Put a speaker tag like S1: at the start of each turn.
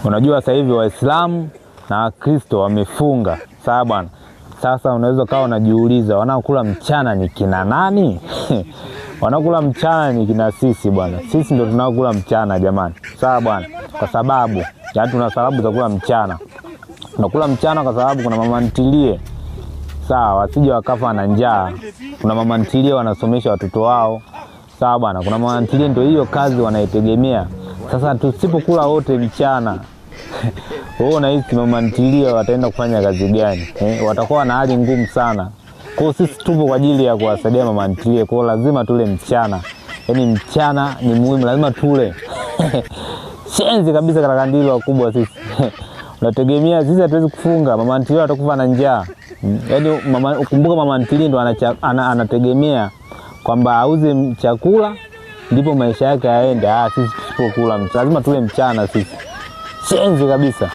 S1: Unajua sasa hivi Waislamu na Wakristo wamefunga, sawa bwana. Sasa unaweza kawa unajiuliza wanaokula mchana ni kina nani? Wanaokula mchana ni kina sisi bwana. Sisi ndio tunaokula mchana jamani, sawa bwana. Kwa sababu tuna sababu za kula mchana. Tunakula mchana kwa sababu kuna mama ntilie, sawa, wasije wakafa na njaa. Kuna mama ntilie wanasomesha watoto wao, sawa bwana. Kuna mama ntilie ndio hiyo kazi wanaitegemea. Sasa tusipokula wote mchana wewe unahisi mama ntilie wataenda kufanya kazi gani? Watakuwa na hali ngumu sana. Kwa hiyo sisi tupo kwa ajili ya kuwasaidia mama ntilie. Kwa hiyo lazima tule mchana. Yaani mchana ni muhimu, lazima tule. Shenzi kabisa katika ndilo wakubwa sisi. Unategemea sisi hatuwezi kufunga, mama ntilie atakufa na njaa. Yaani ukumbuka mama ntilie ndo anategemea kwamba auze chakula ndipo maisha yake yaende. Sisi tusipokula mchana lazima tule mchana sisi. Shenzi kabisa.